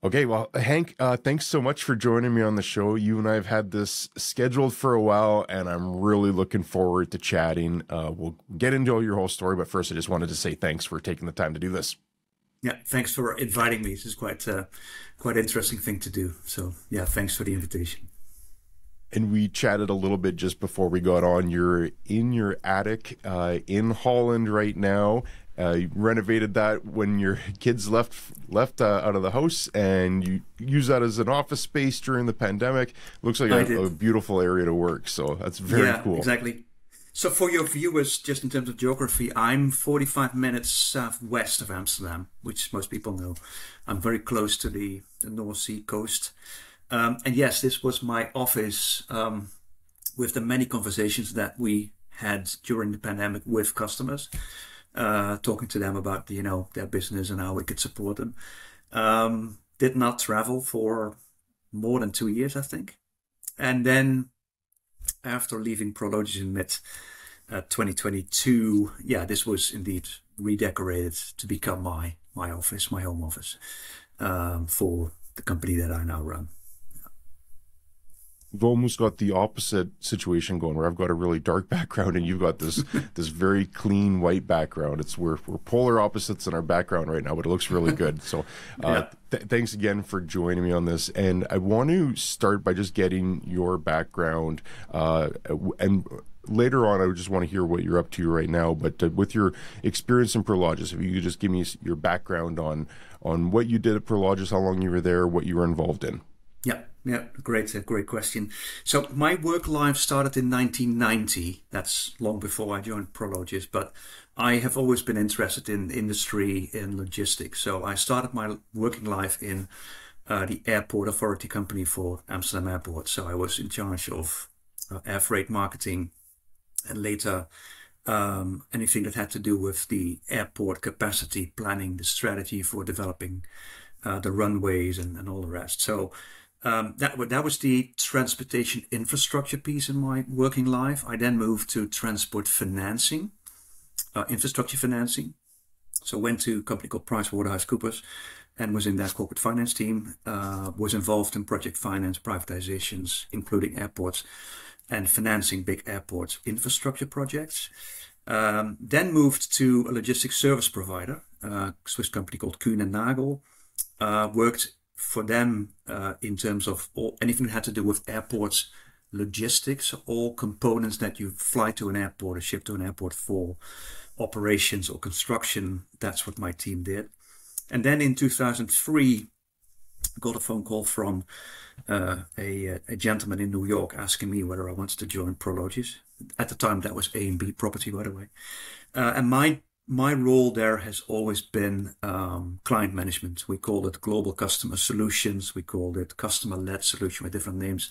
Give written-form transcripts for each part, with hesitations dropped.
Okay, well, Hank, thanks so much for joining me on the show. You and I have had this scheduled for a while, and I'm really looking forward to chatting. We'll get into your whole story, but first, I just wanted to say thanks for taking the time to do this. Yeah, thanks for inviting me. This is quite interesting thing to do. So yeah, thanks for the invitation. And we chatted a little bit just before we got on. You're in your attic in Holland right now. You renovated that when your kids left out of the house, and you use that as an office space during the pandemic. Looks like I a did. beautiful area to work. So that's very Yeah, cool. exactly. So for your viewers, just in terms of geography, I'm 45 minutes southwest of Amsterdam, which most people know. I'm very close to the North Sea coast. And yes, this was my office with the many conversations that we had during the pandemic with customers, talking to them about, their business and how we could support them. Did not travel for more than 2 years, I think. And then after leaving Prologis in mid 2022, yeah, this was indeed redecorated to become my office, my home office, for the company that I now run. You've almost got the opposite situation going, where I've got a really dark background and you've got this very clean white background. We're polar opposites in our background right now, but it looks really good. So Yeah. thanks again for joining me on this. And I want to start by just getting your background, and later on, I would just want to hear what you're up to right now. But with your experience in Prologis, if you could just give me your background on what you did at Prologis, how long you were there, what you were involved in. Yeah, great question. So my work life started in 1990. That's long before I joined Prologis, but I have always been interested in industry and logistics. So I started my working life in the airport authority company for Amsterdam Airport. So I was in charge of air freight marketing, and later anything that had to do with the airport capacity planning, the strategy for developing the runways and all the rest. So that was the transportation infrastructure piece in my working life. I then moved to transport financing, infrastructure financing. So went to a company called PricewaterhouseCoopers and was in that corporate finance team. Was involved in project finance, privatizations, including airports, and financing big airports infrastructure projects. Then moved to a logistics service provider, a Swiss company called Kuhn and Nagel. Worked for them in terms of anything that had to do with airports logistics, all components that you fly to an airport or ship to an airport for operations or construction. That's what my team did. And then in 2003, I got a phone call from a gentleman in New York asking me whether I wanted to join Prologis. At the time, that was A&B Property, by the way. And my role there has always been client management. We called it global customer solutions. We called it customer-led solution with different names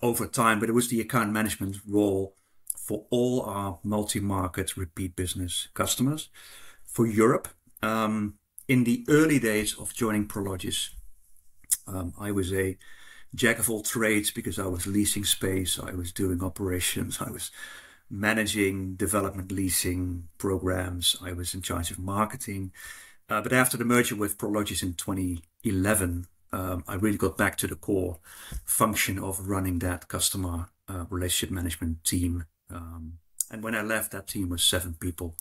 over time, but it was the account management role for all our multi-market repeat business customers for Europe. In the early days of joining Prologis, I was a jack of all trades because I was leasing space, I was doing operations, I was managing development leasing programs. I was in charge of marketing. But after the merger with Prologis in 2011, I really got back to the core function of running that customer relationship management team. And when I left, that team was 7 people,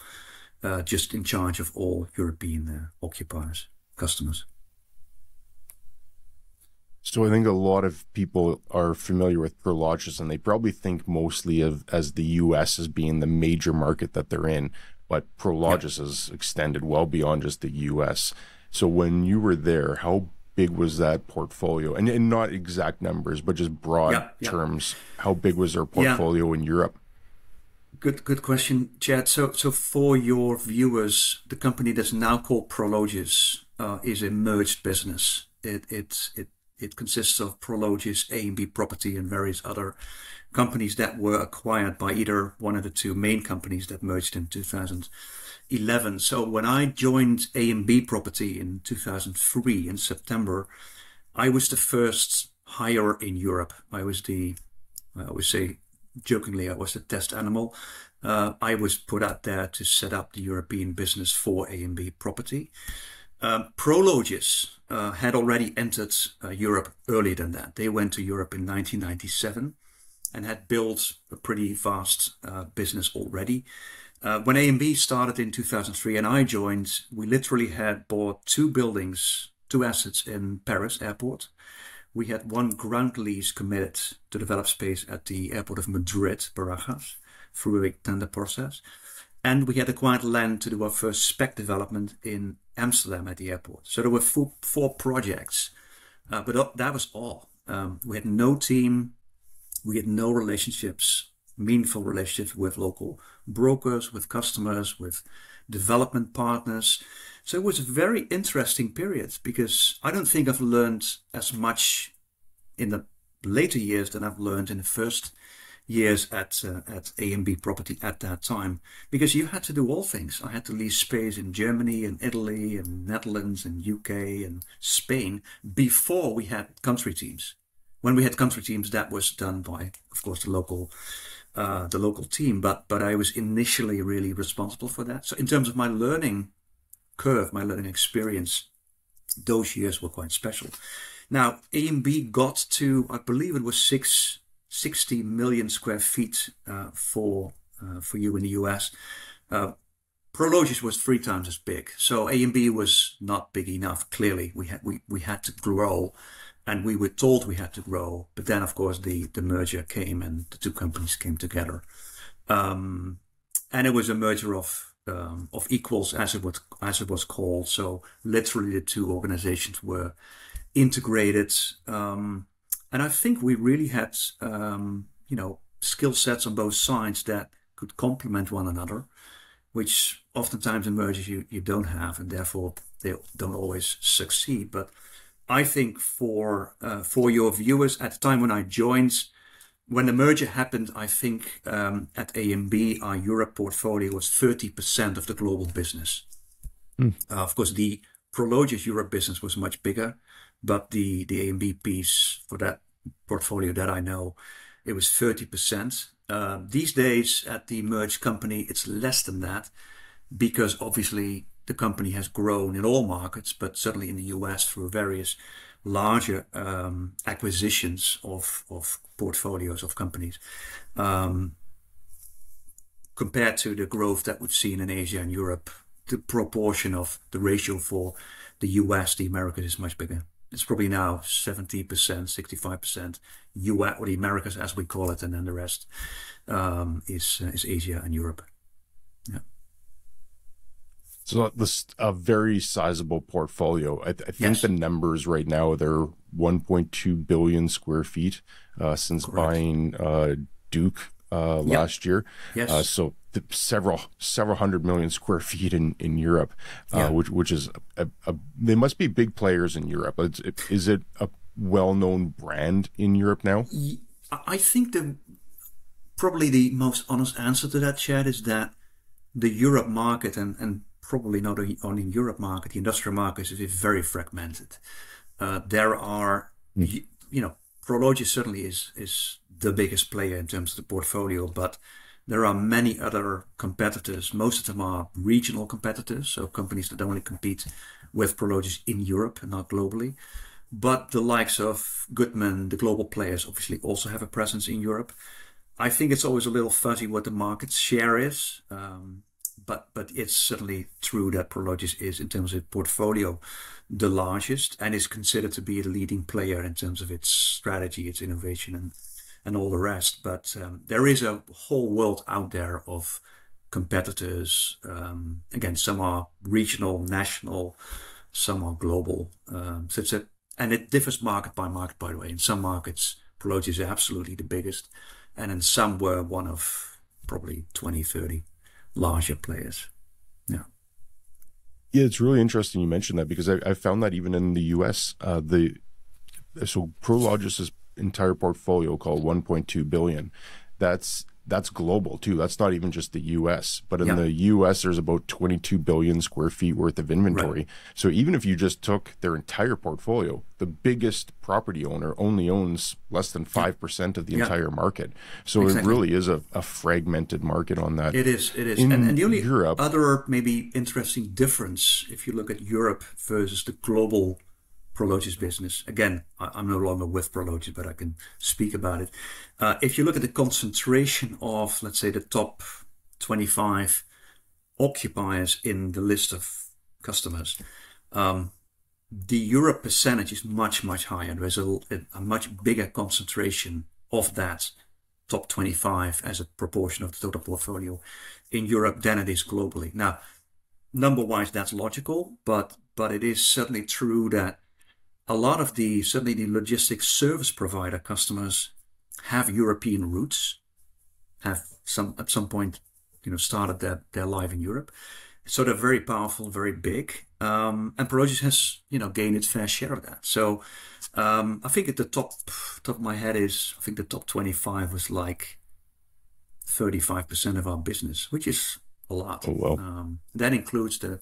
just in charge of all European occupiers, customers. So I think a lot of people are familiar with Prologis, and they probably think mostly of as the U.S. as being the major market that they're in, but Prologis has extended well beyond just the U.S. So when you were there, how big was that portfolio? And not exact numbers, but just broad terms, how big was their portfolio in Europe? Good question, Chad. So for your viewers, the company that's now called Prologis is a merged business. It consists of Prologis, A&B Property, and various other companies that were acquired by either one of the 2 main companies that merged in 2011. So when I joined A&B Property in 2003 in September, I was the first hire in Europe. I always say jokingly, I was the test animal. I was put out there to set up the European business for A&B Property. Prologis had already entered Europe earlier than that. They went to Europe in 1997 and had built a pretty vast business already. When A&B started in 2003 and I joined, we literally had bought 2 buildings, 2 assets in Paris airport. We had 1 ground lease committed to develop space at the airport of Madrid, Barajas, through a tender process. And we had acquired land to do our first spec development in Amsterdam at the airport. So there were 4 projects, but that was all. We had no team, we had no relationships, meaningful relationships with local brokers, with customers, with development partners. So it was a very interesting period because I don't think I've learned as much in the later years than I've learned in the first years at A&B Property at that time, because you had to do all things. I had to lease space in Germany and Italy and Netherlands and UK and Spain before we had country teams. When we had country teams, that was done by, of course, the local team. But I was initially really responsible for that. So in terms of my learning curve, my learning experience, those years were quite special. Now, A&B got to, I believe it was 60 million square feet for you in the US. Prologis was 3 times as big. So A&B was not big enough. Clearly, we had to grow, and we were told we had to grow. But then, of course, the merger came, and the 2 companies came together. And it was a merger of equals, as it was called. So literally, the 2 organizations were integrated. And I think we really had, skill sets on both sides that could complement one another, which oftentimes in mergers you don't have, and therefore they don't always succeed. But I think for your viewers, at the time when I joined, when the merger happened, I think at A&B, our Europe portfolio was 30% of the global business. Of course, the Prologis Europe business was much bigger. But the A&B piece for that portfolio that I know, it was 30%. These days at the merged company, it's less than that because obviously the company has grown in all markets, but certainly in the US through various larger acquisitions of portfolios of companies. Compared to the growth that we've seen in Asia and Europe, the proportion of the ratio for the US, the Americas is much bigger. It's probably now 70%, 65% US, or the Americas as we call it, and then the rest is Asia and Europe. Yeah. So this a very sizable portfolio. I think Yes. the numbers right now, they're 1.2 billion square feet since Correct. buying Duke last year. Yes. So several hundred million square feet in Europe, Yeah. which is they must be big players in Europe. Is it a well-known brand in Europe now? I think probably the most honest answer to that, Chad, is that the Europe market, and probably not only Europe market, the industrial market is very fragmented. There are, Prologis certainly is the biggest player in terms of the portfolio, but there are many other competitors. Most of them are regional competitors, so companies that only compete with Prologis in Europe and not globally. But the likes of Goodman, the global players, obviously also have a presence in Europe. I think it's always a little fuzzy what the market share is, but it's certainly true that Prologis is, in terms of portfolio, the largest and is considered to be the leading player in terms of its strategy, its innovation, and all the rest. But there is a whole world out there of competitors. Again, some are regional, national, some are global. And it differs market by market, by the way. In some markets, Prologis is absolutely the biggest. And in some we're one of probably 20, 30 larger players. Yeah. Yeah, it's really interesting you mentioned that because I found that even in the US, so Prologis' entire portfolio called 1.2 billion, that's that's global too. That's not even just the U.S. But in Yeah. the U.S., there's about 22 billion square feet worth of inventory. Right. So even if you just took their entire portfolio, the biggest property owner only owns less than 5% of the Yeah. entire market. So it Exactly. really is a fragmented market on that. It is. It is. In And the only Europe, other maybe interesting difference, if you look at Europe versus the global Prologis business, again, I'm no longer with Prologis, but I can speak about it. If you look at the concentration of, let's say, the top 25 occupiers in the list of customers, the Europe percentage is much, much higher. There's a much bigger concentration of that top 25 as a proportion of the total portfolio in Europe than it is globally. Now, number-wise, that's logical, but it is certainly true that a lot of certainly the logistics service provider customers have European roots, have at some point, started their life in Europe. So they're very powerful, very big. And Prologis has, gained its fair share of that. So I think at the top of my head is, I think the top 25 was like 35% of our business, which is a lot. oh well. That includes the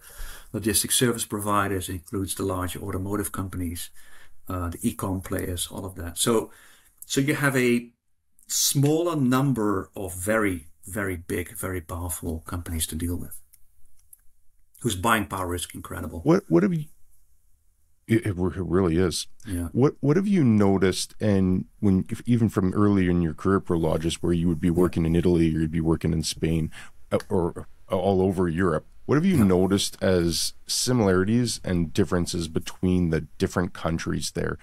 logistics service providers, it includes the large automotive companies, the e-com players, all of that. So you have a smaller number of very, very big, very powerful companies to deal with, whose buying power is incredible. What have you? It really is. Yeah. What have you noticed? And even from earlier in your career, Prologis, where you would be working in Italy or you'd be working in Spain, or all over Europe, what have you noticed as similarities and differences between the different countries there,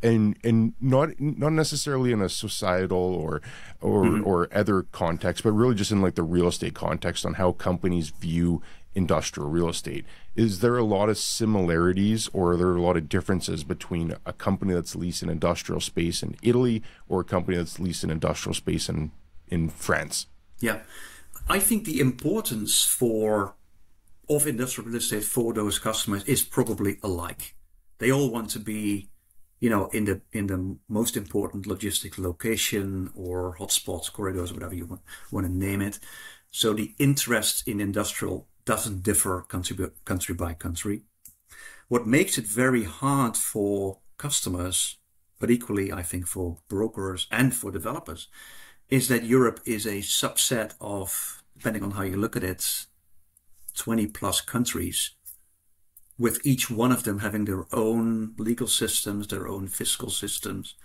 and not necessarily in a societal or other context, but really just in like the real estate context on how companies view industrial real estate? Is there a lot of similarities or are there a lot of differences between a company that's leasing industrial space in Italy or a company that's leasing industrial space in France? Yeah. I think the importance of industrial real estate for those customers is probably alike. They all want to be, in the most important logistic location or hotspots, corridors, whatever you want to name it. So the interest in industrial doesn't differ country by country. What makes it very hard for customers, but equally I think for brokers and for developers, is that Europe is a subset of, depending on how you look at it, 20 plus countries, with each one of them having their own legal systems, their own fiscal systems.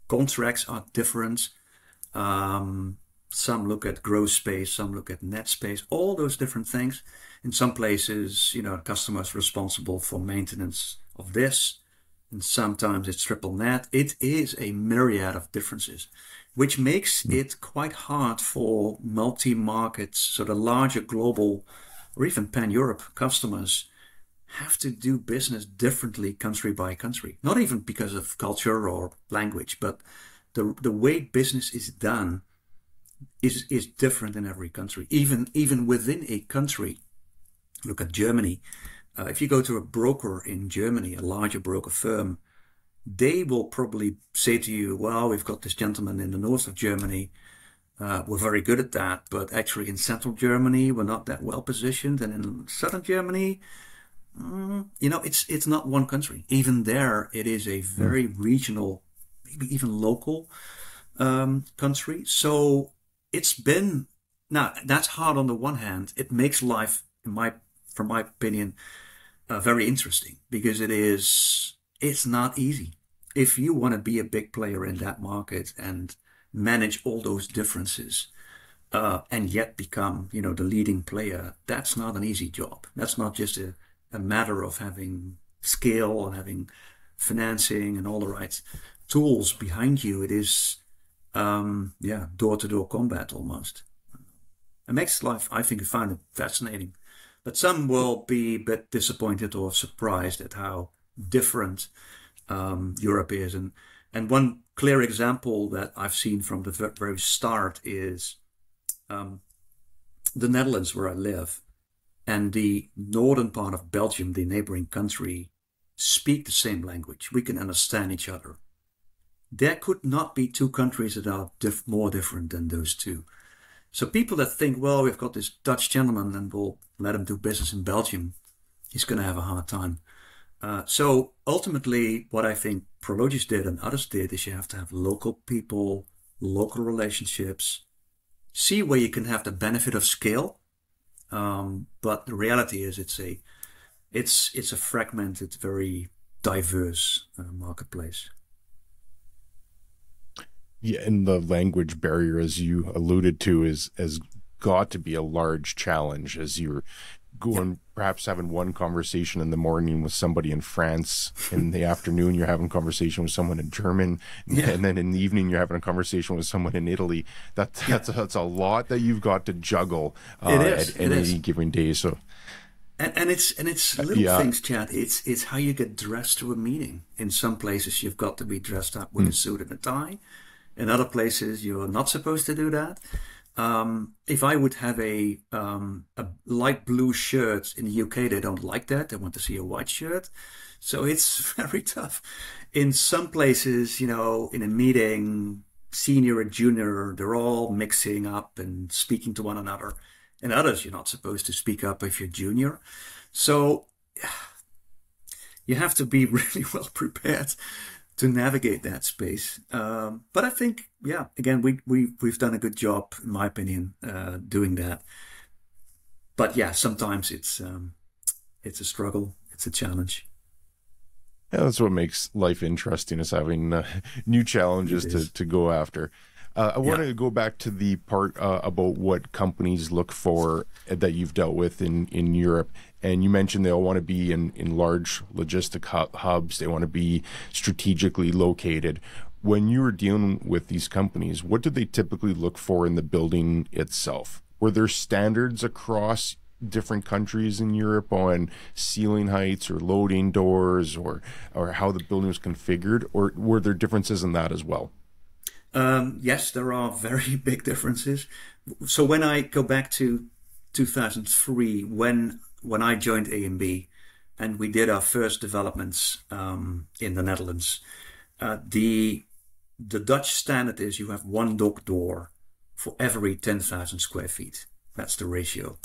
Contracts are different. Some look at gross space, some look at net space, all those different things. In some places, customers responsible for maintenance of this, and sometimes it's triple net. It is a myriad of differences, which makes it quite hard for multi-markets, so the larger global or even pan-Europe customers have to do business differently country by country. Not even because of culture or language, but the way business is done is different in every country. Even within a country, look at Germany. If you go to a broker in Germany, a larger broker firm, they will probably say to you, well, we've got this gentleman in the north of Germany. We're very good at that, but actually in central Germany, we're not that well positioned. And in southern Germany, it's not one country. Even there, it is a very regional, maybe even local country. So it's been, now that's hard on the one hand. It makes life, from my opinion, very interesting because it's not easy. If you want to be a big player in that market and manage all those differences, and yet become, the leading player, that's not an easy job. That's not just a matter of having scale and having financing and all the right tools behind you. It is, door-to-door combat almost. It makes life, I think, I find it fascinating. But some will be a bit disappointed or surprised at how different Europe is. And one clear example that I've seen from the very start is the Netherlands, where I live, and the northern part of Belgium, the neighboring country, speak the same language. We can understand each other. There could not be two countries that are more different than those two. So people that think, well, we've got this Dutch gentleman and we'll let him do business in Belgium, he's going to have a hard time. So ultimately, what I think Prologis did and others did is you have to have local people, local relationships, see where you can have the benefit of scale. But the reality is it's a fragmented, very diverse marketplace. Yeah, and the language barrier, as you alluded to, has got to be a large challenge as you're going, perhaps having one conversation in the morning with somebody in France, in the afternoon you're having a conversation with someone in German, and then in the evening you're having a conversation with someone in Italy. That's a lot that you've got to juggle at any given day. So. And it's little things, Chad. It's how you get dressed to a meeting. In some places, you've got to be dressed up with a suit and a tie. In other places, you're not supposed to do that. If I would have a light blue shirt in the UK, they don't like that. They want to see a white shirt. So it's very tough. In some places, in a meeting, senior and junior, they're all mixing up and speaking to one another. In others, you're not supposed to speak up if you're junior. So you have to be really well prepared to navigate that space. But I think, again, we've done a good job, in my opinion, doing that. But sometimes it's a struggle. It's a challenge. Yeah, that's what makes life interesting, is having new challenges to go after. I want to go back to the part about what companies look for that you've dealt with in Europe. And you mentioned they all want to be in large logistic hubs. They want to be strategically located. When you were dealing with these companies, what did they typically look for in the building itself? Were there standards across different countries in Europe on ceiling heights or loading doors or how the building was configured? Or were there differences in that as well? Yes, there are very big differences. So when I go back to 2003, when I joined A&B and we did our first developments in the Netherlands, the Dutch standard is you have one dock door for every 10,000 square feet. That's the ratio.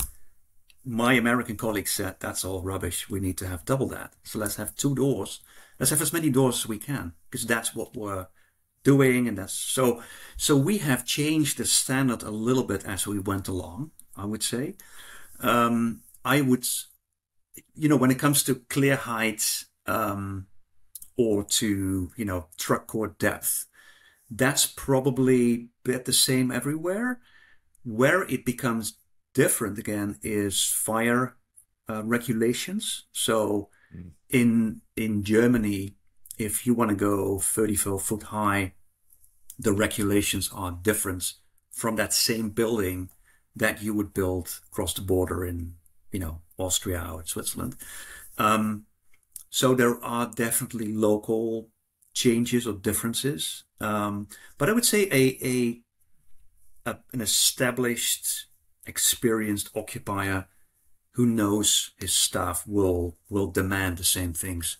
My American colleagues said, that's all rubbish. We need to have double that. So let's have two doors. Let's have as many doors as we can, because that's what we're doing. And that's so we have changed the standard a little bit as we went along, I would say. I would, when it comes to clear height, or to, truck court depth, that's probably the same everywhere. Where it becomes different again is fire regulations. So in Germany, if you want to go 34 foot high, the regulations are different from that same building that you would build across the border in, Austria or Switzerland. So there are definitely local changes or differences. But I would say an established, experienced occupier who knows his staff will demand the same things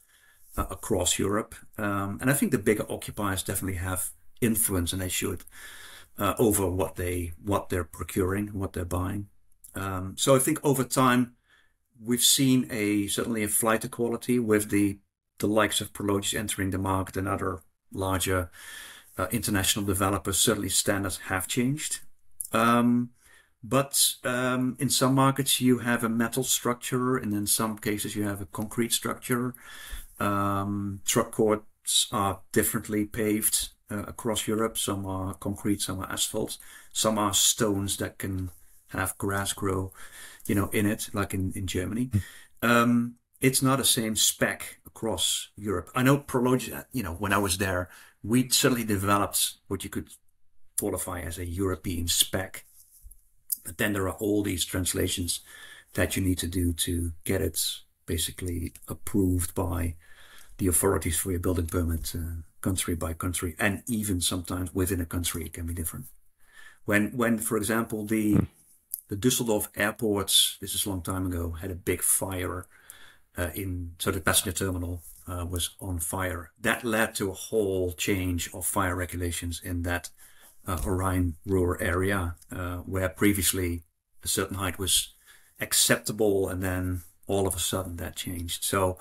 across Europe. And I think the bigger occupiers definitely have influence, and they should, over what they're procuring, what they're buying. So I think over time, we've seen certainly a flight to quality with the likes of Prologis entering the market and other larger international developers. Certainly standards have changed. But in some markets you have a metal structure, and in some cases you have a concrete structure. Truck courts are differently paved across Europe. Some are concrete, some are asphalt, some are stones that can have grass grow, in it, like in Germany. It's not the same spec across Europe. I know Prologis, when I was there, we certainly developed what you could qualify as a European spec. But then there are all these translations that you need to do to get it basically approved by the authorities for your building permit, country by country, and even sometimes within a country it can be different. When for example, the Düsseldorf airport, this is a long time ago, had a big fire so the passenger terminal was on fire. That led to a whole change of fire regulations in that Orion Ruhr area, where previously a certain height was acceptable, and then all of a sudden that changed. So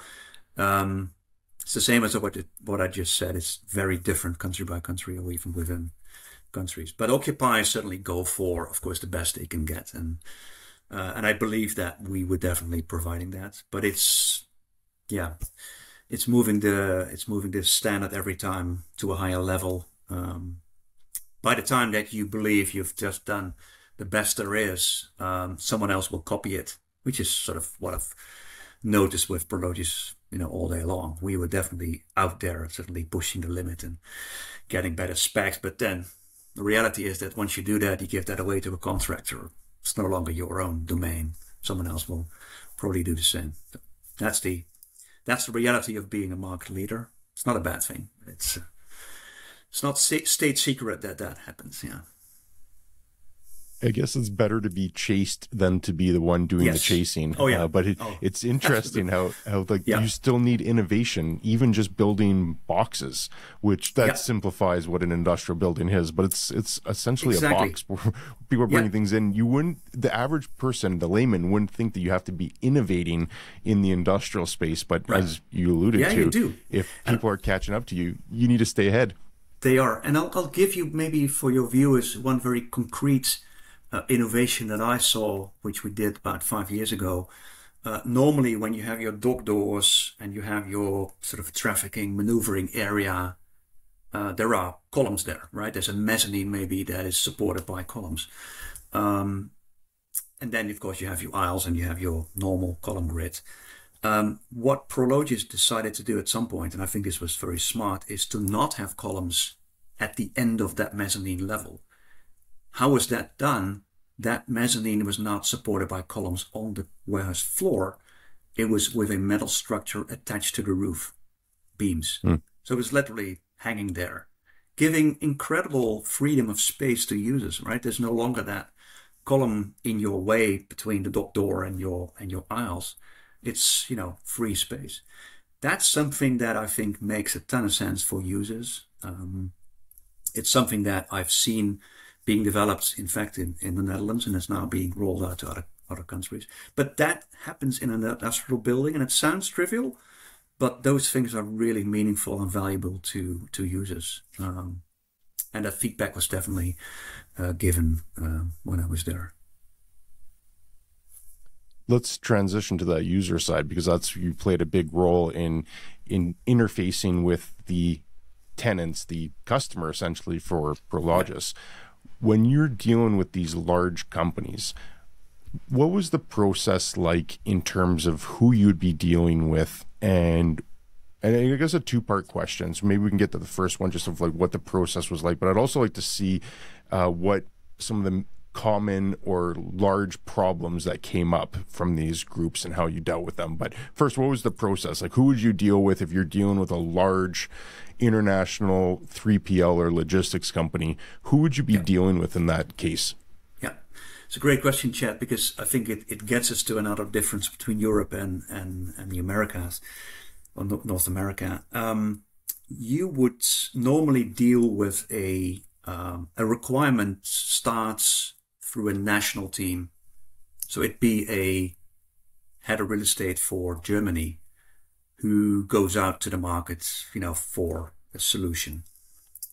it's the same as what I just said. It's very different country by country, or even within countries. But occupiers certainly go for, of course, the best they can get, and I believe that we were definitely providing that. But it's moving the standard every time to a higher level. By the time that you believe you've just done the best there is, someone else will copy it, which is sort of what I've noticed with Prologis, all day long. We were definitely out there, certainly pushing the limit and getting better specs. But then the reality is that once you do that, you give that away to a contractor. It's no longer your own domain. Someone else will probably do the same. So that's the reality of being a market leader. It's not a bad thing. It's not state secret that happens. Yeah. I guess it's better to be chased than to be the one doing the chasing. Oh, yeah. But it's interesting how you still need innovation, even just building boxes, which that simplifies what an industrial building is. But it's essentially a box where people are bringing things in. The average person, the layman, wouldn't think that you have to be innovating in the industrial space. But as you alluded to, you do. If people are catching up to you, you need to stay ahead. They are. And I'll give you, maybe for your viewers, one very concrete innovation that I saw, which we did about 5 years ago. Normally, when you have your dock doors and you have your sort of trafficking, maneuvering area, there are columns there, right? There's a mezzanine maybe that is supported by columns. And then, of course, you have your aisles and you have your normal column grid. What Prologis decided to do at some point, and I think this was very smart, is to not have columns at the end of that mezzanine level. How was that done? That mezzanine was not supported by columns on the warehouse floor. It was with a metal structure attached to the roof, beams. So it was literally hanging there, giving incredible freedom of space to users, right? There's no longer that column in your way between the dock door and your aisles. It's, free space. That's something that I think makes a ton of sense for users. It's something that I've seen being developed, in fact, in the Netherlands, and is now being rolled out to other countries. But that happens in an industrial building, and it sounds trivial, but those things are really meaningful and valuable to users. And that feedback was definitely given when I was there. Let's transition to the user side, because you played a big role in interfacing with the tenants, the customer essentially for Prologis. When you're dealing with these large companies, what was the process like in terms of who you'd be dealing with? And I guess a two-part question. So maybe we can get to the first one, just of like what the process was like. But I'd also like to see what some of the common or large problems that came up from these groups and how you dealt with them. But first, what was the process? Like, who would you deal with if you're dealing with a large international 3PL or logistics company? Who would you be dealing with in that case? Yeah, it's a great question, Chad, because I think it gets us to another difference between Europe and the Americas, or North America. You would normally deal with a requirement starts through a national team. So it'd be a head of real estate for Germany who goes out to the market, for a solution.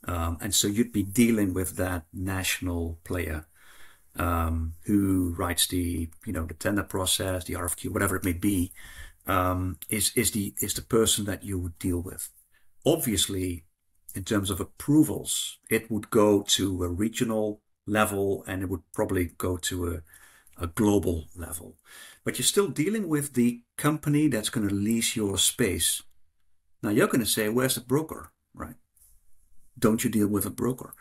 And so you'd be dealing with that national player who writes the tender process, the RFQ, whatever it may be, is the person that you would deal with. Obviously, in terms of approvals, it would go to a regional level and it would probably go to a global level. But you're still dealing with the company that's going to lease your space. Now you're going to say, where's the broker, right? Don't you deal with a broker?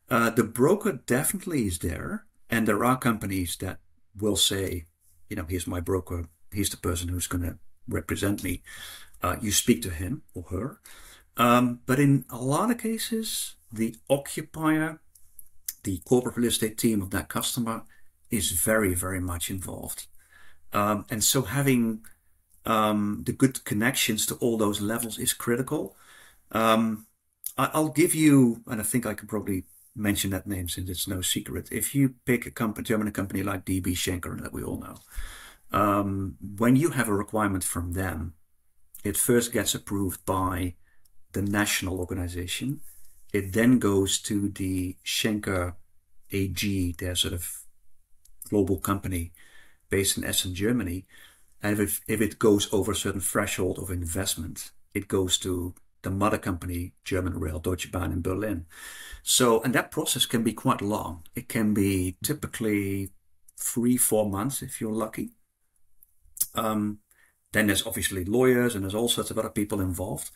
The broker definitely is there. And there are companies that will say, here's my broker. He's the person who's going to represent me. You speak to him or her. But in a lot of cases, the occupier, the corporate real estate team of that customer is very, very much involved. And so having the good connections to all those levels is critical. I'll give you, and I think I can probably mention that name since it's no secret. If you pick a German company like DB Schenker that we all know, when you have a requirement from them, it first gets approved by the national organization. It then goes to the Schenker AG, their sort of global company based in Essen, Germany. And if it goes over a certain threshold of investment, it goes to the mother company, German Rail, Deutsche Bahn in Berlin. So, and that process can be quite long. It can be typically 3-4 months if you're lucky. Then there's obviously lawyers and there's all sorts of other people involved.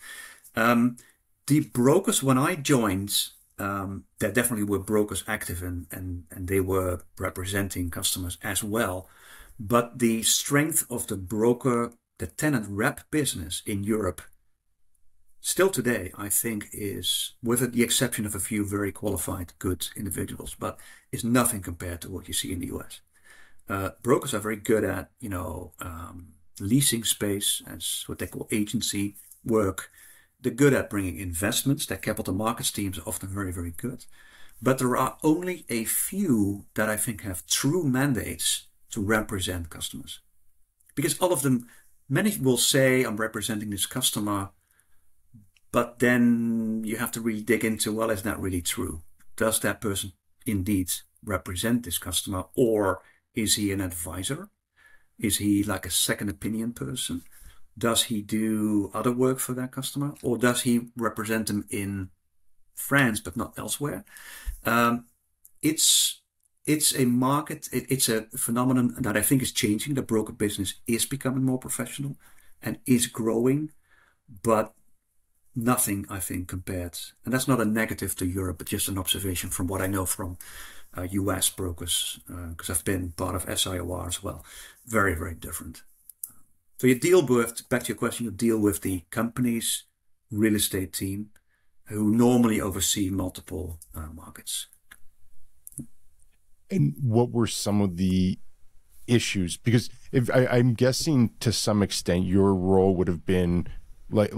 The brokers, when I joined, there definitely were brokers active and they were representing customers as well. But the strength of the broker, the tenant rep business in Europe, still today, I think is, with the exception of a few very qualified, good individuals, but is nothing compared to what you see in the US. Brokers are very good at, leasing space as what they call agency work. They're good at bringing investments. Their capital markets teams are often very, very good. But there are only a few that I think have true mandates to represent customers. Because all of them, many will say, I'm representing this customer, but then you have to really dig into, well, is that really true? Does that person indeed represent this customer, or is he an advisor? Is he like a second opinion person? Does he do other work for that customer, or does he represent them in France but not elsewhere? It's a market. It's a phenomenon that I think is changing. The broker business is becoming more professional and is growing, but nothing, I think, compared. And that's not a negative to Europe, but just an observation from what I know from US brokers, because I've been part of SIOR as well. Very, very different. So you deal with, back to your question, you deal with the company's real estate team who normally oversee multiple markets. And what were some of the issues? Because if I'm guessing to some extent your role would have been like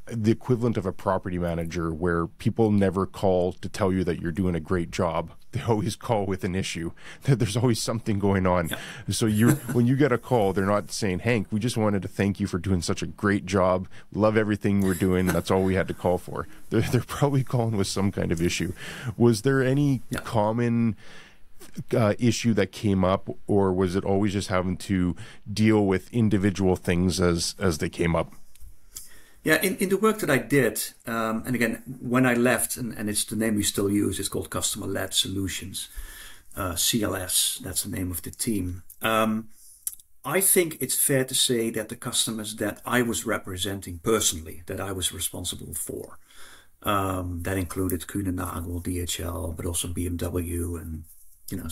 the equivalent of a property manager, where people never call to tell you that you're doing a great job. They always call with an issue. There's always something going on. Yeah. So when you get a call, they're not saying, Hank, we just wanted to thank you for doing such a great job. Love everything we're doing. That's all we had to call for. They're probably calling with some kind of issue. Was there any common issue that came up, or was it always just having to deal with individual things as they came up? Yeah, in the work that I did, and again, when I left, and it's the name we still use, it's called Customer-Led Solutions, CLS, that's the name of the team. I think it's fair to say that the customers that I was representing personally, that I was responsible for, that included Kuehne+Nagel, DHL, but also BMW and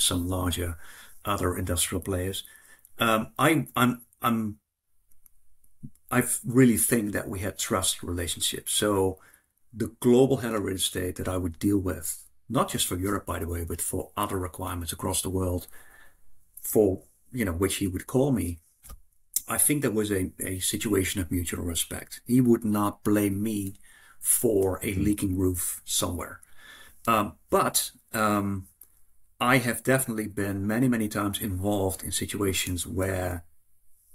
some larger other industrial players. I really think that we had trust relationships. So the global head of real estate that I would deal with, not just for Europe, by the way, but for other requirements across the world, for which he would call me, I think there was a situation of mutual respect. He would not blame me for a leaking roof somewhere. But I have definitely been many, many times involved in situations where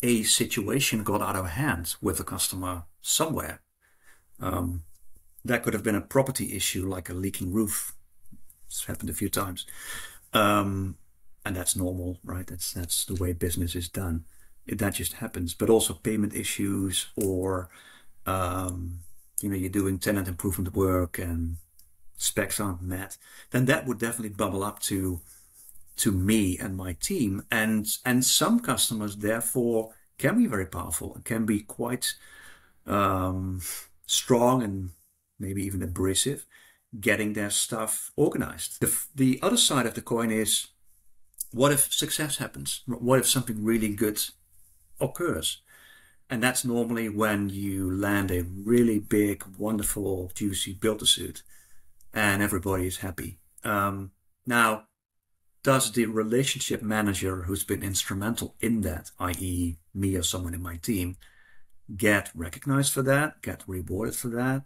a situation got out of hand with a customer somewhere. That could have been a property issue, like a leaking roof. It's happened a few times. And that's normal, right? That's the way business is done. That just happens. But also payment issues, or you're doing tenant improvement work and specs aren't met, then that would definitely bubble up to me and my team. And some customers, therefore, can be very powerful and can be quite strong and maybe even abrasive, getting their stuff organized. The other side of the coin is, what if success happens? What if something really good occurs? And that's normally when you land a really big, wonderful, juicy build-to-suit and everybody is happy. Now, does the relationship manager who's been instrumental in that, i.e. me or someone in my team, get recognized for that, get rewarded for that?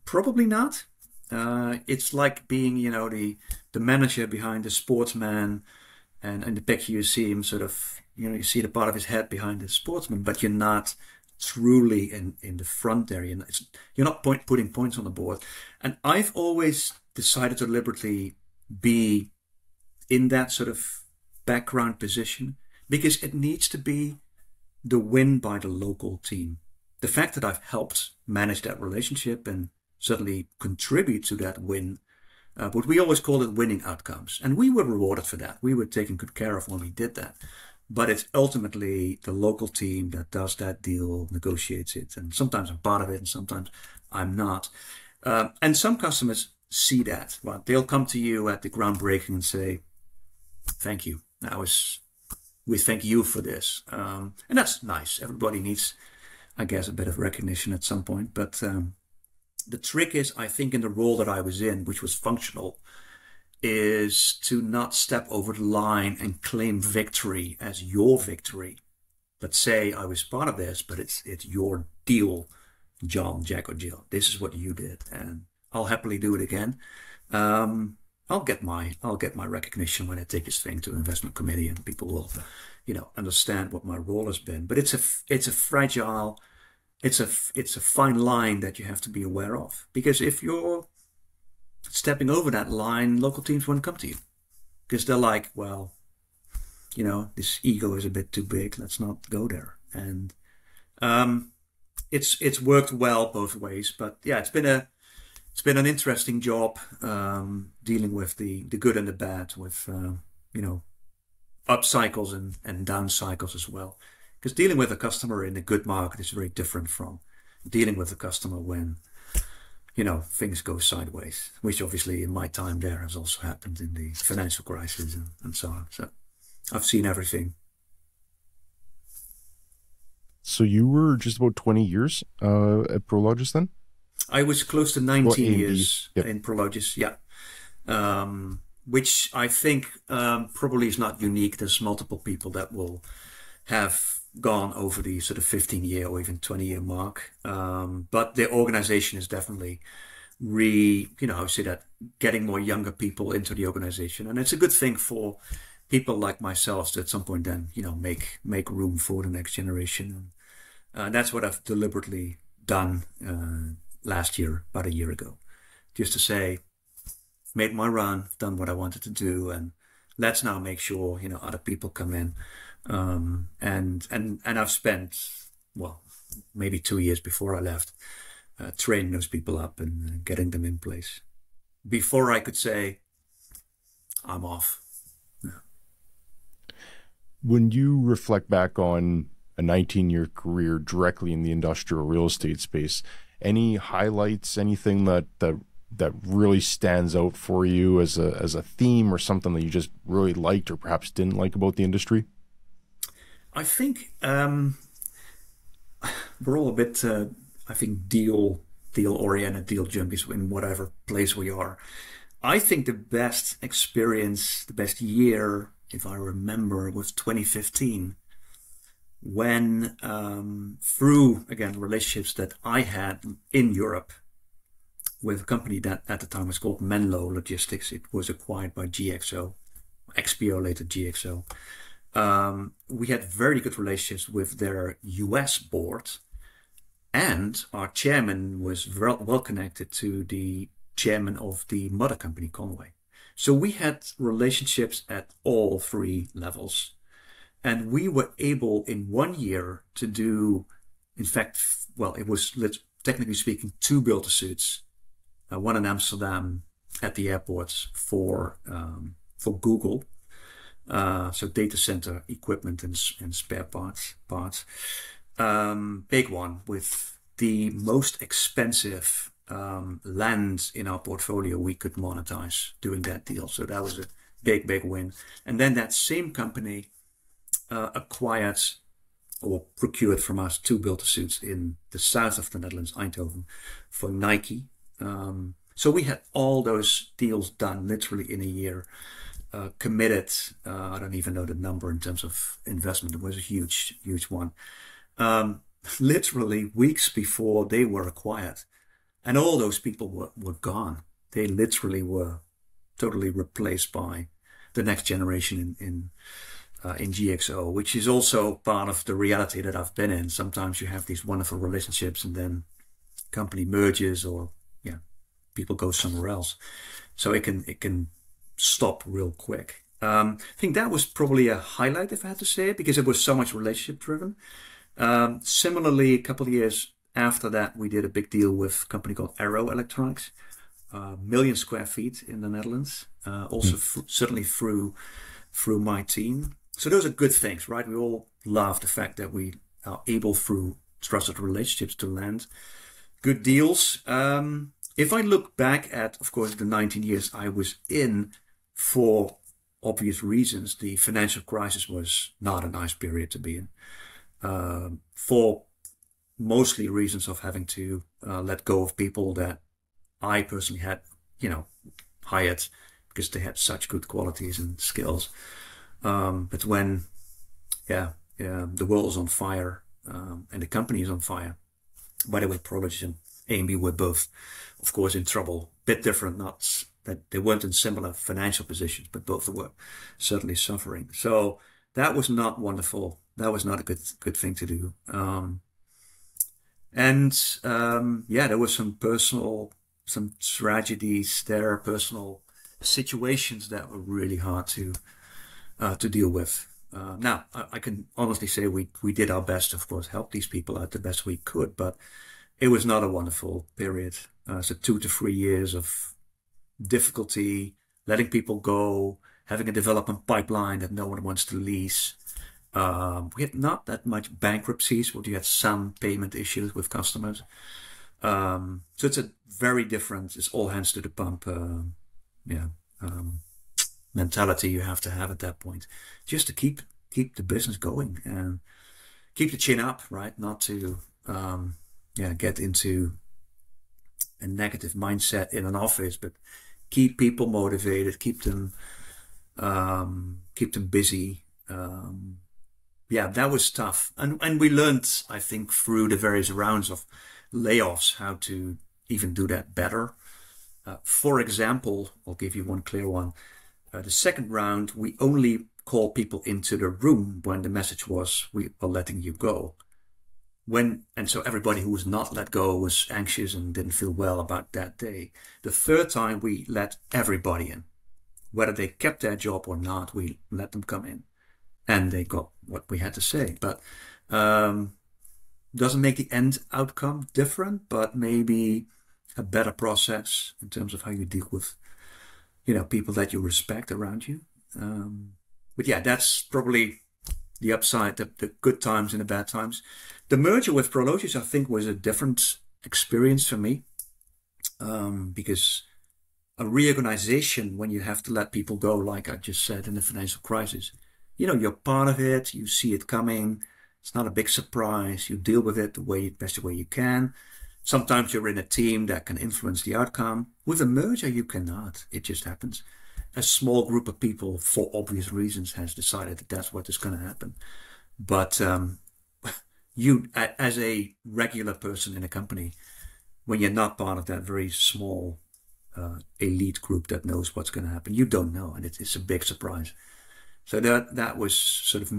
Probably not. It's like being, the manager behind the sportsman, and in the picture you see him sort of, you see the part of his head behind the sportsman, but you're not truly in the front there. You're not putting points on the board. And I've always decided to deliberately be in that sort of background position because it needs to be the win by the local team. The fact that I've helped manage that relationship and certainly contribute to that win, but we always call it winning outcomes. And we were rewarded for that. We were taken good care of when we did that. But it's ultimately the local team that does that deal, negotiates it. And sometimes I'm part of it and sometimes I'm not. And some customers see that. Well, they'll come to you at the groundbreaking and say, thank you. We thank you for this. And that's nice. Everybody needs, I guess, a bit of recognition at some point. But the trick is, I think, in the role that I was in, which was functional, is to not step over the line and claim victory as your victory. But say, I was part of this, but it's your deal, John, Jack, or Jill. This is what you did, and I'll happily do it again. I'll get my recognition when I take this thing to investment committee, and people will, understand what my role has been. But it's a fragile, it's a fine line that you have to be aware of, because if you're stepping over that line, local teams won't come to you because they're like, well, this ego is a bit too big. Let's not go there. And it's worked well both ways. But yeah, it's been an interesting job dealing with the good and the bad, with up cycles and down cycles as well. Because dealing with a customer in a good market is very different from dealing with a customer when things go sideways, which obviously in my time there has also happened in the financial crisis and so on. So I've seen everything. So you were just about 20 years at Prologis then? I was close to 19 years yep. in Prologis, yeah. Which I think probably is not unique. There's multiple people that will have gone over the sort of 15-year or even 20-year mark. But the organization is definitely getting more younger people into the organization. And it's a good thing for people like myself to at some point then, make room for the next generation. And that's what I've deliberately done last year, about a year ago, just to say, made my run, done what I wanted to do, and let's now make sure, other people come in. And I've spent, maybe 2 years before I left, training those people up and getting them in place before I could say, I'm off. Yeah. When you reflect back on a 19-year career directly in the industrial real estate space, any highlights, anything that really stands out for you as a theme, or something that you just really liked or perhaps didn't like about the industry? I think we're all a bit, deal oriented, deal junkies in whatever place we are. I think the best experience, the best year, if I remember, was 2015, when through, again, relationships that I had in Europe with a company that at the time was called Menlo Logistics. It was acquired by GXO, XPO, later GXO. We had very good relationships with their US board, and our chairman was well connected to the chairman of the mother company, Conway. So we had relationships at all three levels. And we were able in 1 year to do, in fact, it was, technically speaking, 2 build-to-suits. One in Amsterdam at the airports for Google. So data center equipment and spare parts. Big one with the most expensive land in our portfolio we could monetize doing that deal. So that was a big win. And then that same company acquired or procured from us 2 build-to-suits in the south of the Netherlands, Eindhoven, for Nike. So we had all those deals done literally in a year. Committed, I don't even know the number in terms of investment. It was a huge one. Literally weeks before they were acquired. And all those people were gone. they literally were totally replaced by the next generation in GXO, which is also part of the reality that I've been in. Sometimes you have these wonderful relationships and then company merges or people go somewhere else. So it can stop real quick. I think that was probably a highlight, if I had to say it, because it was so much relationship driven. Similarly, a couple of years after that, we did a big deal with a company called Arrow Electronics, 1 million square feet in the Netherlands, also certainly through my team. So those are good things, right? We all love the fact that we are able through trusted relationships to land good deals. If I look back at, of course, the 19 years I was in, for obvious reasons, the financial crisis was not a nice period to be in. For mostly reasons of having to let go of people that I personally had, hired because they had such good qualities and skills. But when, the world is on fire and the company is on fire. By the way, Prologis and AMB were both, of course, in trouble. Bit different, not that they weren't in similar financial positions, but both were certainly suffering. So that was not wonderful. That was not a good thing to do. There was some tragedies there, personal situations that were really hard to deal with. Now, I can honestly say we did our best, of course, help these people out the best we could, but it was not a wonderful period. So 2 to 3 years of difficulty, letting people go, having a development pipeline that no one wants to lease. We had not that much bankruptcies, but you had some payment issues with customers. So it's a very different, it's all hands to the pump, mentality you have to have at that point, just to keep the business going and keep the chin up, right? Not to get into a negative mindset in an office, but keep people motivated, keep them busy. That was tough, and we learned, I think, through the various rounds of layoffs how to even do that better. For example, I'll give you one clear one. The second round, we only call people into the room when the message was, we are letting you go. So everybody who was not let go was anxious and didn't feel well about that day. The third time, we let everybody in. Whether they kept their job or not, we let them come in. And they got what we had to say. But doesn't make the end outcome different, but maybe a better process in terms of how you deal with people that you respect around you. That's probably the upside, the good times and the bad times. The merger with Prologis, I think, was a different experience for me, because a reorganization, when you have to let people go, like I just said, in the financial crisis, you're part of it, you see it coming, it's not a big surprise, you deal with it the best way you can. Sometimes you're in a team that can influence the outcome. With a merger, you cannot. It just happens. A small group of people, for obvious reasons, has decided that that's what is going to happen. But you, as a regular person in a company, when you're not part of that very small elite group that knows what's going to happen, you don't know, and it's a big surprise. So that was sort of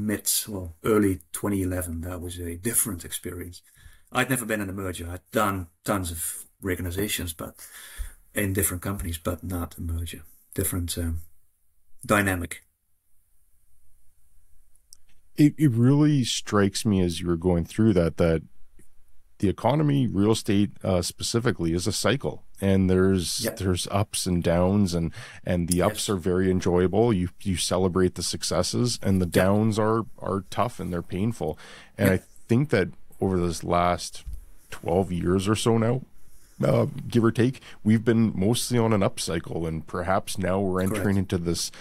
early 2011. That was a different experience. I'd never been in a merger. I'd done tons of reorganizations, but in different companies, but not a merger. Different dynamic. It really strikes me as you were going through that the economy, real estate specifically, is a cycle, and there's ups and downs, and the ups are very enjoyable. You celebrate the successes, and the downs are tough and they're painful. And I think that over this last 12 years or so now, give or take, we've been mostly on an up cycle, and perhaps now we're entering into this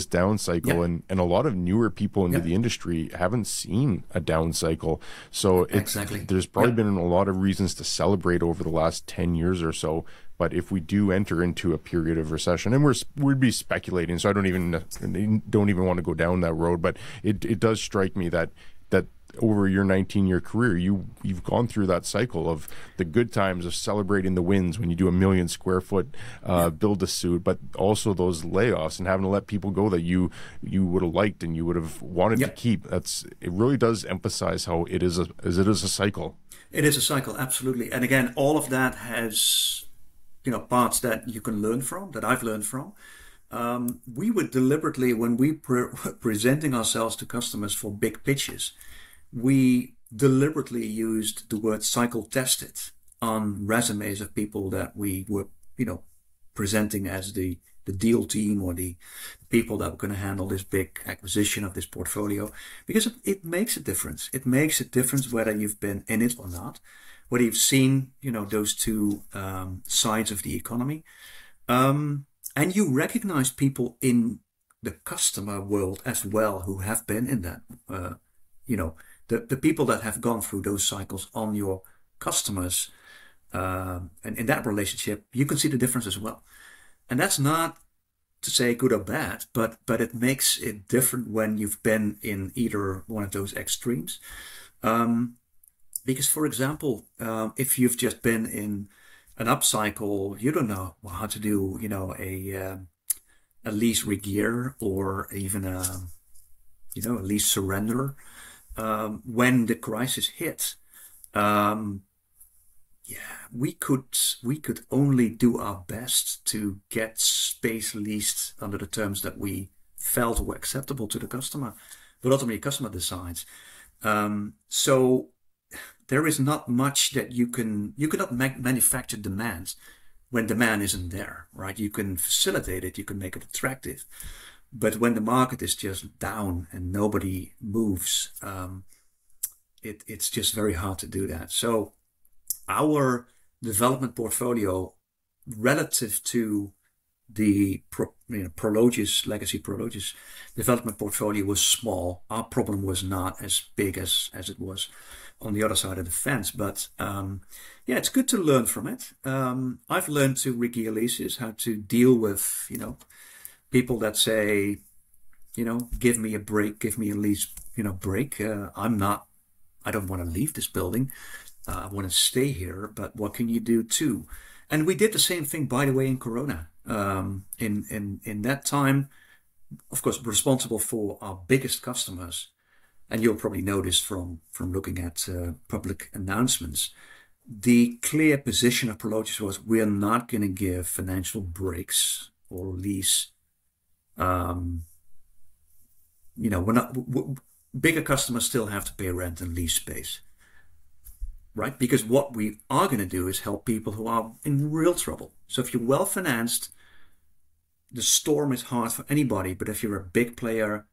down cycle, and a lot of newer people into the industry haven't seen a down cycle. So there's probably been a lot of reasons to celebrate over the last 10 years or so. But if we do enter into a period of recession, and we'd be speculating, so I don't even want to go down that road, but it does strike me that over your 19-year career, you've gone through that cycle of the good times of celebrating the wins when you do a 1 million square foot build a suit, but also those layoffs and having to let people go that you would have liked and you would have wanted to keep. It really does emphasize how it is a cycle. It is a cycle, absolutely. And again, all of that has, parts that you can learn from, that I've learned from. We would deliberately, when we presenting ourselves to customers for big pitches, we deliberately used the word cycle tested on resumes of people that we were, presenting as the deal team or the people that were going to handle this big acquisition of this portfolio, because it makes a difference. It makes a difference whether you've been in it or not, whether you've seen, those two sides of the economy. And you recognize people in the customer world as well who have been in that, the people that have gone through those cycles on your customers. And in that relationship, you can see the difference as well. And that's not to say good or bad, but it makes it different when you've been in either one of those extremes. Because, for example, if you've just been in an upcycle, you don't know how to do, a lease regear or even a lease surrender. When the crisis hit, we could only do our best to get space leased under the terms that we felt were acceptable to the customer, but ultimately the customer decides. So there is not much that you cannot manufacture demand when demand isn't there, right? You can facilitate it, you can make it attractive, but when the market is just down and nobody moves, it's just very hard to do that. So our development portfolio relative to the Prologis, legacy Prologis development portfolio was small. Our problem was not as big as it was on the other side of the fence. But it's good to learn from it. I've learned to regear leases, how to deal with, people that say, give me a break, give me a lease, break. I don't want to leave this building. I want to stay here, but what can you do too? And we did the same thing, by the way, in Corona. In that time, of course, responsible for our biggest customers. And you'll probably notice from looking at public announcements, the clear position of Prologis was we're not going to give financial breaks or lease. Bigger customers still have to pay rent and lease space. Right? Because what we are going to do is help people who are in real trouble. So if you're well financed, the storm is hard for anybody. But if you're a big player,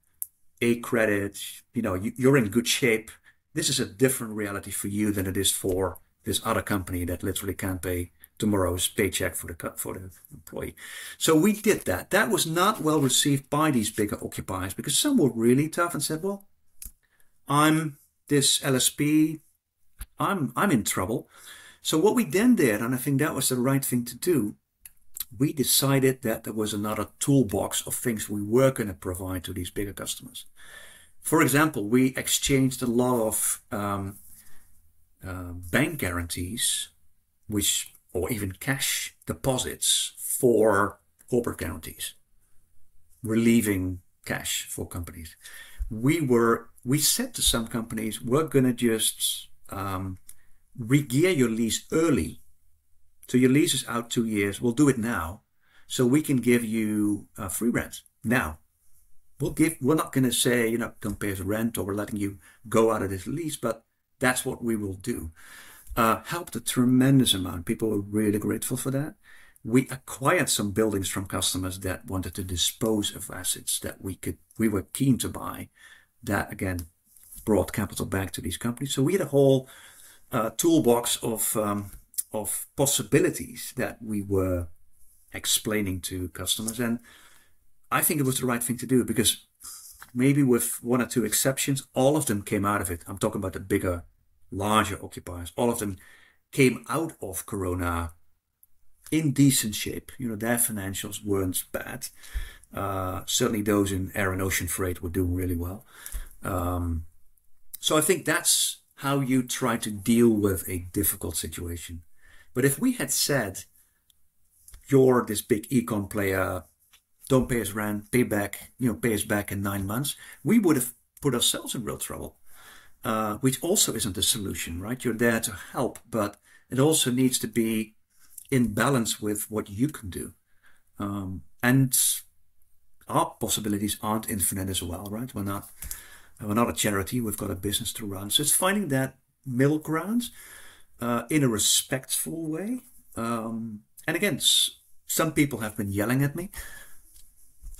A credit, you're in good shape. This is a different reality for you than it is for this other company that literally can't pay tomorrow's paycheck for the employee. So we did that. That was not well received by these bigger occupiers because some were really tough and said, well, I'm this LSP, I'm in trouble. So what we then did, and I think that was the right thing to do, we decided that there was another toolbox of things we were going to provide to these bigger customers. For example, we exchanged a lot of bank guarantees, or even cash deposits for corporate guarantees, relieving cash for companies. We said to some companies, we're going to just regear your lease early. So your lease is out 2 years. We'll do it now. So we can give you free rent now. We're not going to say, don't pay us rent or we're letting you go out of this lease, but that's what we will do. Helped a tremendous amount. People were really grateful for that. We acquired some buildings from customers that wanted to dispose of assets that we were keen to buy. That again brought capital back to these companies. So we had a whole toolbox of possibilities that we were explaining to customers, and I think it was the right thing to do because maybe with one or two exceptions, all of them came out of it. I'm talking about the bigger, larger occupiers. All of them came out of Corona in decent shape. Their financials weren't bad. Certainly those in air and ocean freight were doing really well. So I think that's how you try to deal with a difficult situation. But if we had said, you're this big econ player, don't pay us rent, pay us back in 9 months, we would have put ourselves in real trouble, which also isn't the solution, right? You're there to help, but it also needs to be in balance with what you can do. And our possibilities aren't infinite as well, right? We're not a charity. We've got a business to run. So it's finding that middle ground in a respectful way. And again, some people have been yelling at me,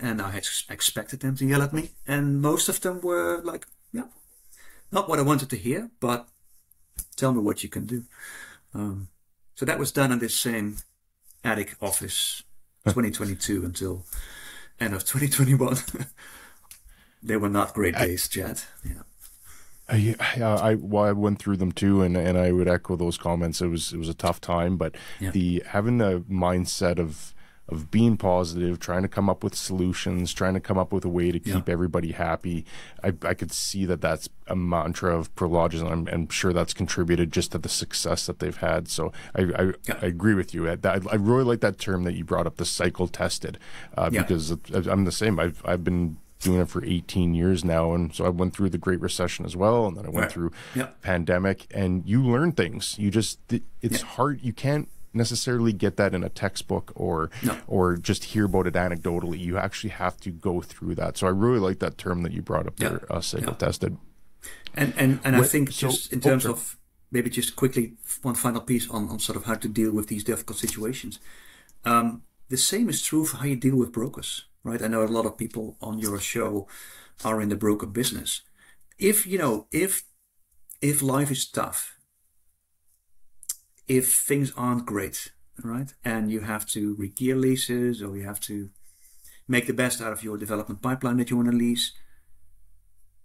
and I expected them to yell at me. And most of them were like, yeah, not what I wanted to hear, but tell me what you can do. So that was done in this same attic office, 2022 until end of 2021. They were not great days, Chad. Yeah. I went through them too, and I would echo those comments. It was a tough time, but having the mindset of being positive, trying to come up with solutions, trying to come up with a way to keep everybody happy. I could see that that's a mantra of Prologis, and I'm sure that's contributed just to the success that they've had. So I agree with you. I really like that term that you brought up, the cycle tested, because I'm the same. I've been doing it for 18 years now, and so I went through the Great Recession as well, and then I went through pandemic, and you learn things. It's hard. You can't necessarily get that in a textbook or just hear about it anecdotally. You actually have to go through that. So I really like that term that you brought up there, cycle tested. And I think just in terms of maybe just quickly one final piece on sort of how to deal with these difficult situations. The same is true for how you deal with brokers, right? I know a lot of people on your show are in the broker business. If life is tough, if things aren't great, right, and you have to re-gear leases, or you have to make the best out of your development pipeline that you want to lease,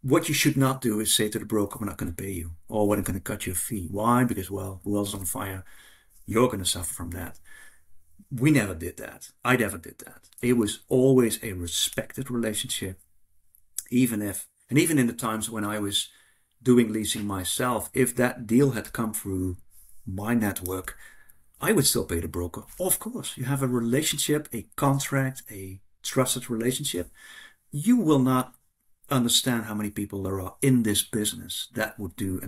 what you should not do is say to the broker, we're not going to pay you, or we're going to cut your fee. Why? Because, well, the world's on fire. You're going to suffer from that. We never did that. I never did that. It was always a respected relationship, even in the times when I was doing leasing myself, if that deal had come through my network, I would still pay the broker. Of course, you have a relationship, a contract, a trusted relationship. You will not understand how many people there are in this business that would do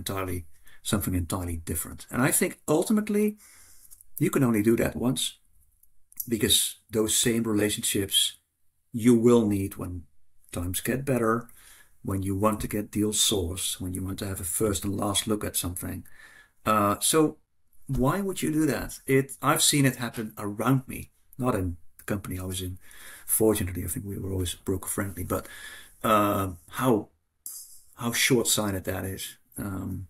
something entirely different. And I think ultimately you can only do that once, because those same relationships you will need when times get better, when you want to get deals sourced, when you want to have a first and last look at something. So why would you do that? I've seen it happen around me, not in the company I was in. Fortunately, I think we were always broker friendly, but how short-sighted that is. And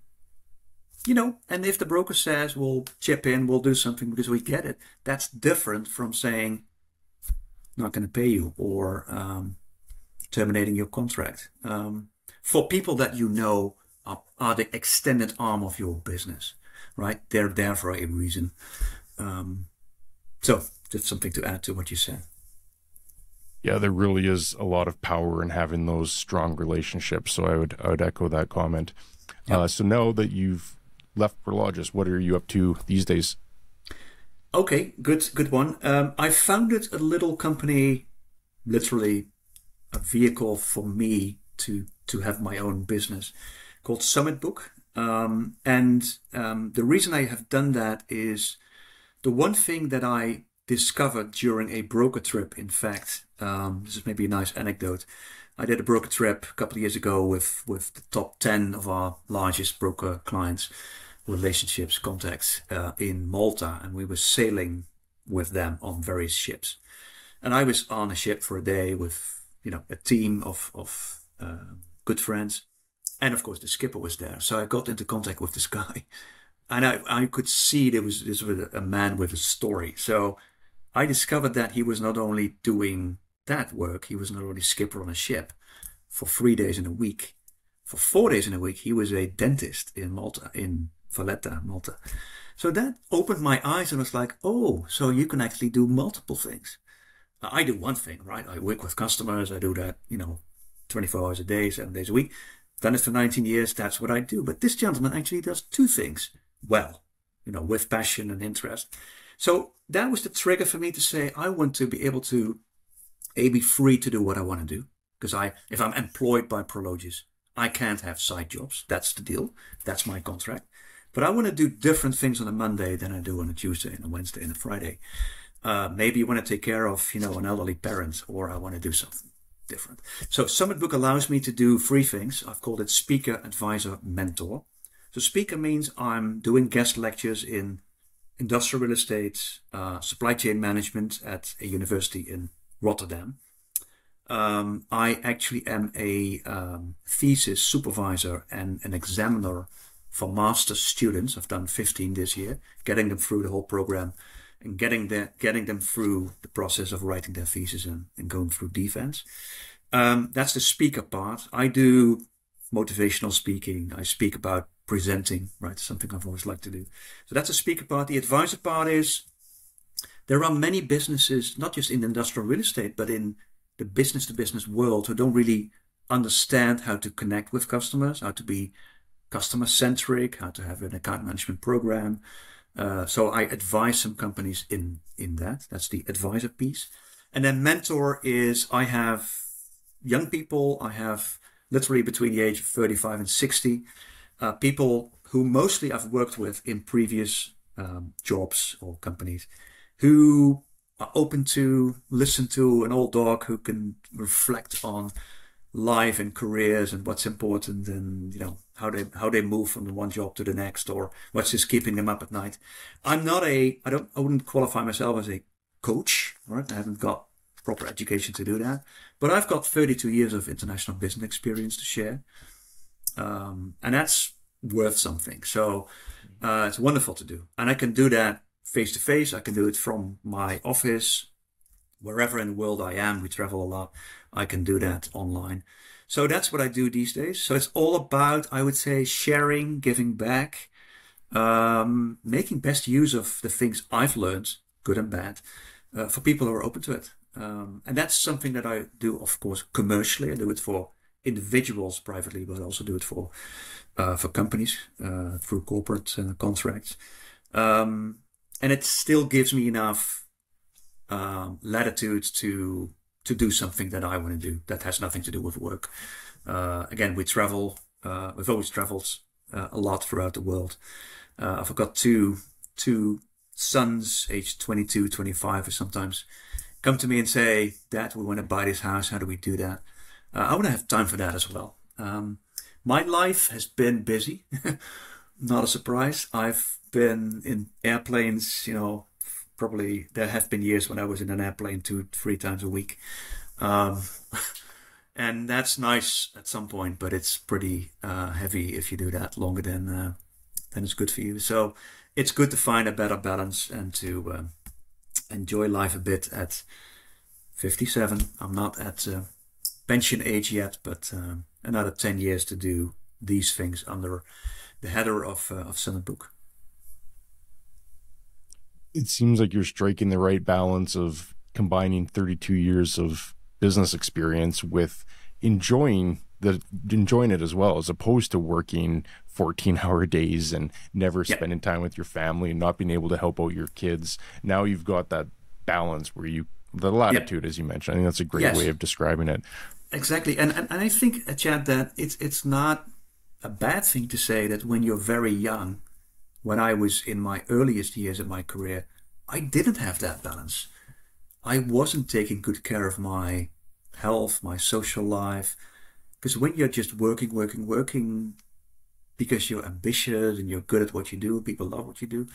if the broker says, we'll chip in, we'll do something because we get it, that's different from saying, not going to pay you, or terminating your contract. For people that are the extended arm of your business, right? They're there for a reason. So just something to add to what you said. Yeah, there really is a lot of power in having those strong relationships. So I would echo that comment. Yep. So now that you've left Prologis, what are you up to these days? Okay, good one. I founded a little company, literally a vehicle for me to have my own business, called Summit Book. The reason I have done that is the one thing that I discovered during a broker trip. In fact, this is maybe a nice anecdote. I did a broker trip a couple of years ago with the top 10 of our largest broker clients, relationships, contacts, in Malta, and we were sailing with them on various ships. And I was on a ship for a day with a team of good friends. And of course, the skipper was there. So I got into contact with this guy, and I could see this was a man with a story. So I discovered that he was not only doing that work, he was not only skipper on a ship for 3 days in a week. For 4 days in a week, he was a dentist in Malta, in Valletta, Malta. So that opened my eyes, and I was like, oh, so you can actually do multiple things. I do one thing, right? I work with customers. I do that, 24 hours a day, 7 days a week. done it for 19 years. That's what I do. But this gentleman actually does two things well, with passion and interest. So that was the trigger for me to say, I want to be able to be free to do what I want to do. Because if I'm employed by Prologis, I can't have side jobs. That's the deal. That's my contract. But I want to do different things on a Monday than I do on a Tuesday and a Wednesday and a Friday. Maybe you want to take care of, an elderly parent, or I want to do something different. So Summit Book allows me to do three things. I've called it speaker, advisor, mentor. So speaker means I'm doing guest lectures in industrial real estate, supply chain management at a university in Rotterdam. I actually am a thesis supervisor and an examiner for master's students. I've done 15 this year, getting them through the whole program and getting them through the process of writing their thesis and going through defense. That's the speaker part. I do motivational speaking. I speak about presenting, right? Something I've always liked to do. So that's the speaker part. The advisor part is there are many businesses, not just in industrial real estate, but in the business-to-business world, who don't really understand how to connect with customers, how to be customer-centric, how to have an account management program. So I advise some companies in that. That's the advisor piece. And then mentor is I have young people. I have literally between the age of 35 and 60, people who mostly I've worked with in previous jobs or companies who are open to listen to an old dog who can reflect on life and careers and what's important and how they move from the one job to the next, or what's just keeping them up at night. I wouldn't qualify myself as a coach, right? I haven't got proper education to do that, but I've got 32 years of international business experience to share, and that's worth something. So it's wonderful to do, and I can do that face to face. I can do it from my office, wherever in the world I am. We travel a lot. I can do that online. So that's what I do these days. So it's all about, I would say, sharing, giving back, making best use of the things I've learned, good and bad, for people who are open to it. And that's something that I do, of course, commercially. I do it for individuals privately, but I also do it for companies through corporate contracts. And it still gives me enough latitude to do something that I want to do that has nothing to do with work. Again, we travel. We've always traveled a lot throughout the world. I've got two sons, aged 22, 25, who sometimes come to me and say, "Dad, we want to buy this house. How do we do that?" I want to have time for that as well. My life has been busy. Not a surprise. I've been in airplanes, probably there have been years when I was in an airplane 2-3 times a week. And that's nice at some point, but it's pretty heavy if you do that longer than it's good for you. So it's good to find a better balance and to enjoy life a bit at 57. I'm not at pension age yet, but another 10 years to do these things under the header of Summit Book. It seems like you're striking the right balance of combining 32 years of business experience with enjoying it as well, as opposed to working 14-hour days and never spending time with your family and not being able to help out your kids. Now you've got that balance where the latitude, as you mentioned. I think that's a great way of describing it. Exactly. And I think, Chad, that it's not a bad thing to say that when you're very young, when I was in my earliest years of my career, I didn't have that balance. I wasn't taking good care of my health, my social life. Because when you're just working, because you're ambitious and you're good at what you do, people love what you do,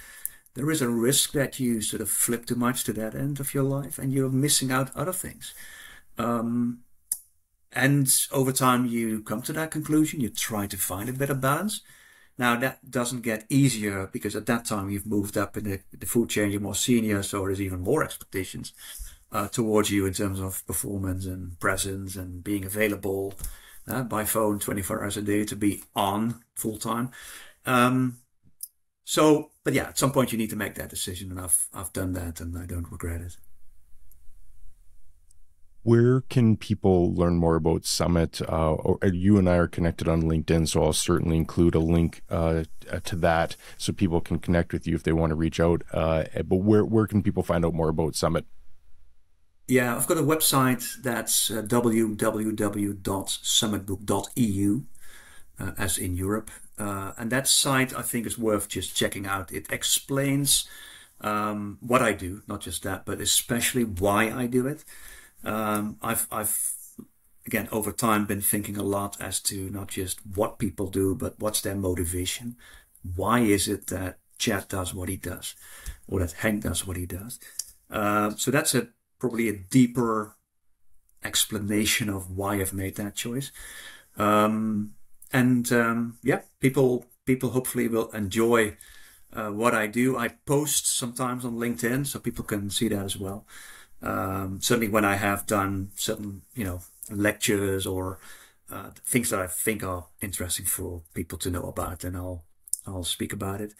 there is a risk that you sort of flip too much to that end of your life and you're missing out other things. And over time, you come to that conclusion. You try to find a better balance. Now, that doesn't get easier because at that time, you've moved up in the food chain. You're more senior, so there's even more expectations towards you in terms of performance and presence and being available by phone 24 hours a day to be on full time. But yeah, at some point, you need to make that decision, and I've done that, and I don't regret it. Where can people learn more about Summit? Or you and I are connected on LinkedIn, so I'll certainly include a link to that so people can connect with you if they want to reach out. But where can people find out more about Summit? Yeah, I've got a website that's www.summitbook.eu, as in Europe. And that site, I think, is worth just checking out. It explains what I do, not just that, but especially why I do it. I've again, over time, been thinking a lot as to not just what people do, but what's their motivation. Why is it that Chad does what he does, or that Henk does what he does? So that's probably a deeper explanation of why I've made that choice. Yeah, people hopefully will enjoy what I do. I post sometimes on LinkedIn, so people can see that as well. Certainly when I have done certain, lectures or things that I think are interesting for people to know about, then I'll speak about it.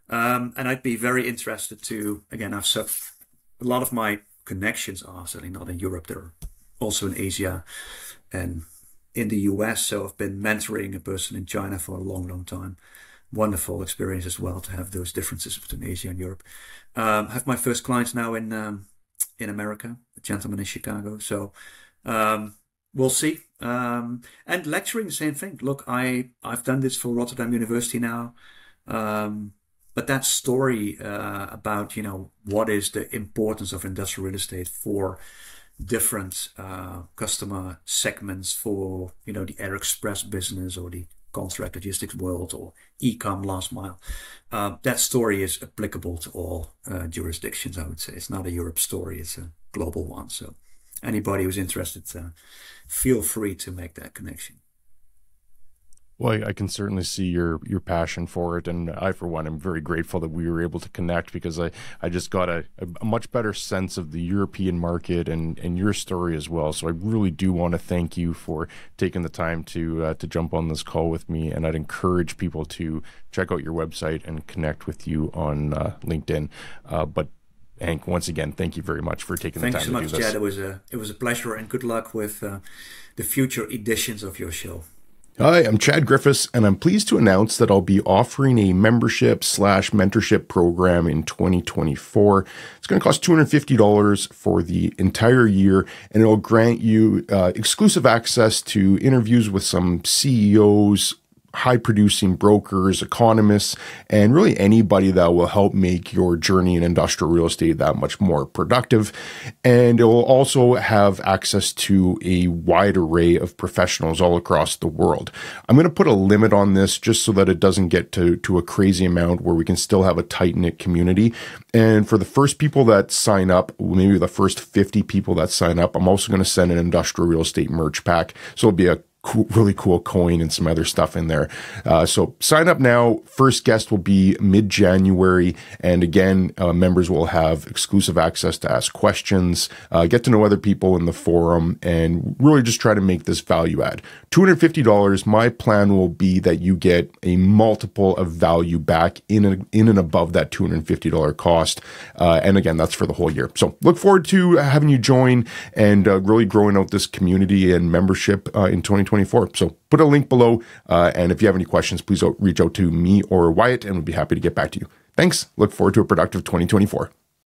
And I'd be very interested to, again, a lot of my connections are certainly not in Europe. They're also in Asia and in the US. So I've been mentoring a person in China for a long, long time. Wonderful experience as well to have those differences between Asia and Europe. I have my first clients now in America, a gentleman in Chicago. So we'll see. And lecturing, the same thing. Look, I've done this for Rotterdam University now. But that story about, what is the importance of industrial real estate for different customer segments, for, the air express business or the contract logistics world or e-com last mile. That story is applicable to all jurisdictions, I would say. It's not a Europe story, it's a global one. So anybody who's interested, feel free to make that connection. Well, I can certainly see your passion for it. And I, for one, am very grateful that we were able to connect, because I just got a much better sense of the European market and your story as well. So I really do want to thank you for taking the time to jump on this call with me. And I'd encourage people to check out your website and connect with you on LinkedIn. But Henk, once again, thank you very much for taking the time to do this. Thanks so much, Chad. It was a pleasure, and good luck with the future editions of your show. Hi, I'm Chad Griffiths, and I'm pleased to announce that I'll be offering a membership/mentorship program in 2024. It's going to cost $250 for the entire year, and it'll grant you exclusive access to interviews with some CEOs, high-producing brokers, economists, and really anybody that will help make your journey in industrial real estate that much more productive. And it will also have access to a wide array of professionals all across the world. I'm going to put a limit on this just so that it doesn't get to a crazy amount, where we can still have a tight-knit community. And for the first people that sign up, maybe the first 50 people that sign up, I'm also going to send an industrial real estate merch pack. So it'll be a really cool coin and some other stuff in there. So sign up now. First guest will be mid-January. And again, members will have exclusive access to ask questions, get to know other people in the forum, and really just try to make this value add. $250. My plan will be that you get a multiple of value back in and above that $250 cost. And again, that's for the whole year. So look forward to having you join and really growing out this community and membership in 2024. So put a link below. And if you have any questions, please reach out to me or Wyatt, and we'll be happy to get back to you. Thanks. Look forward to a productive 2024.